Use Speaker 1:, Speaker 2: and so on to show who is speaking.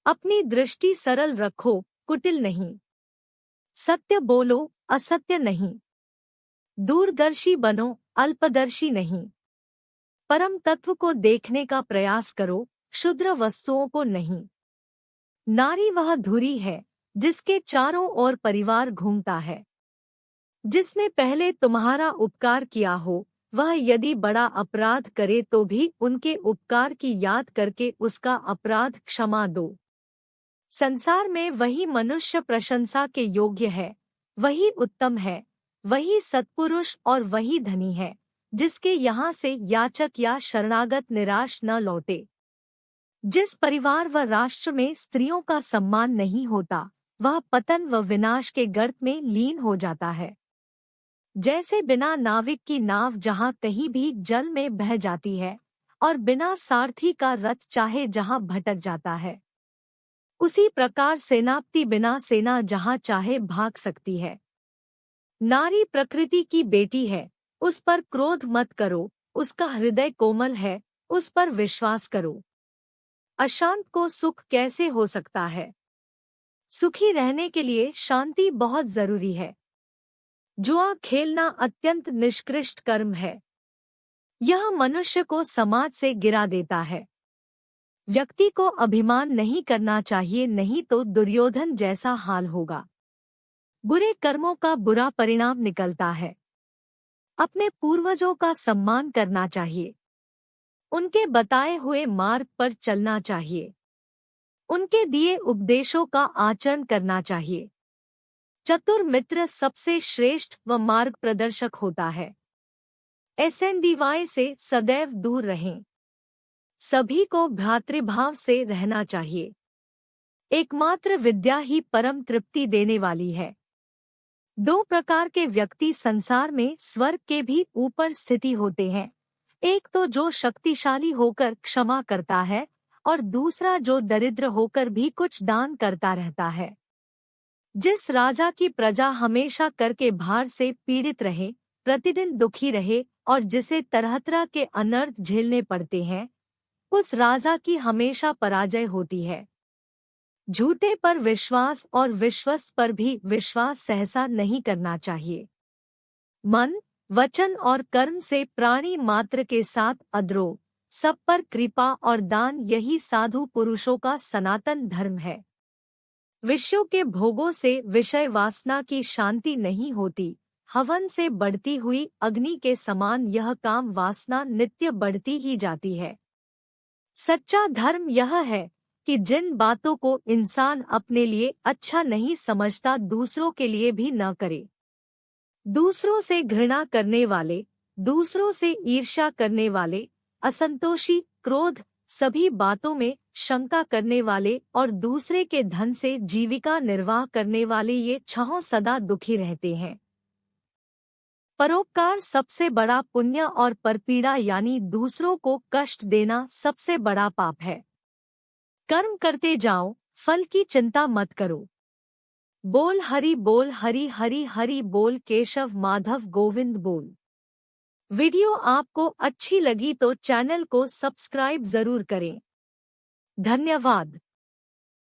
Speaker 1: अपनी दृष्टि सरल रखो, कुटिल नहीं। सत्य बोलो, असत्य नहीं। दूरदर्शी बनो, अल्पदर्शी नहीं। परम तत्व को देखने का प्रयास करो, क्षुद्र वस्तुओं को नहीं। नारी वह धुरी है जिसके चारों ओर परिवार घूमता है। जिसने पहले तुम्हारा उपकार किया हो, वह यदि बड़ा अपराध करे तो भी उनके उपकार की याद करके उसका अपराध क्षमा दो। संसार में वही मनुष्य प्रशंसा के योग्य है, वही उत्तम है, वही सत्पुरुष और वही धनी है, जिसके यहाँ से याचक या शरणागत निराश न लौटे। जिस परिवार व राष्ट्र में स्त्रियों का सम्मान नहीं होता, वह पतन व विनाश के गर्त में लीन हो जाता है। जैसे बिना नाविक की नाव जहाँ कहीं भी जल में बह जाती है और बिना सारथी का रथ चाहे जहाँ भटक जाता है, उसी प्रकार सेनापति बिना सेना जहाँ चाहे भाग सकती है। नारी प्रकृति की बेटी है, उस पर क्रोध मत करो, उसका हृदय कोमल है, उस पर विश्वास करो। अशांत को सुख कैसे हो सकता है? सुखी रहने के लिए शांति बहुत जरूरी है। जुआ खेलना अत्यंत निष्कृष्ट कर्म है। यह मनुष्य को समाज से गिरा देता है। व्यक्ति को अभिमान नहीं करना चाहिए, नहीं तो दुर्योधन जैसा हाल होगा। बुरे कर्मों का बुरा परिणाम निकलता है। अपने पूर्वजों का सम्मान करना चाहिए। उनके बताए हुए मार्ग पर चलना चाहिए। उनके दिए उपदेशों का आचरण करना चाहिए। चतुर मित्र सबसे श्रेष्ठ व मार्ग प्रदर्शक होता है। SNDY से सदैव दूर रहें। सभी को भ्रातृभाव से रहना चाहिए। एकमात्र विद्या ही परम तृप्ति देने वाली है। दो प्रकार के व्यक्ति संसार में स्वर्ग के भी ऊपर स्थिति होते हैं। एक तो जो शक्तिशाली होकर क्षमा करता है और दूसरा जो दरिद्र होकर भी कुछ दान करता रहता है। जिस राजा की प्रजा हमेशा कर के भार से पीड़ित रहे, प्रतिदिन दुखी रहे और जिसे तरह तरह के अनर्थ झेलने पड़ते हैं, उस राजा की हमेशा पराजय होती है। झूठे पर विश्वास और विश्वस्त पर भी विश्वास सहसा नहीं करना चाहिए। मन, वचन और कर्म से प्राणी मात्र के साथ अद्रोह, सब पर कृपा और दान, यही साधु पुरुषों का सनातन धर्म है। विषयों के भोगों से विषय वासना की शांति नहीं होती। हवन से बढ़ती हुई अग्नि के समान यह काम वासना नित्य बढ़ती ही जाती है। सच्चा धर्म यह है कि जिन बातों को इंसान अपने लिए अच्छा नहीं समझता, दूसरों के लिए भी न करे। दूसरों से घृणा करने वाले, दूसरों से ईर्ष्या करने वाले, असंतोषी, क्रोध, सभी बातों में शंका करने वाले और दूसरे के धन से जीविका निर्वाह करने वाले, ये छहों सदा दुखी रहते हैं। परोपकार सबसे बड़ा पुण्य और परपीड़ा यानी दूसरों को कष्ट देना सबसे बड़ा पाप है। कर्म करते जाओ, फल की चिंता मत करो। बोल हरि बोल, हरि हरि हरि बोल, केशव माधव गोविंद बोल। वीडियो आपको अच्छी लगी तो चैनल को सब्सक्राइब जरूर करें। धन्यवाद।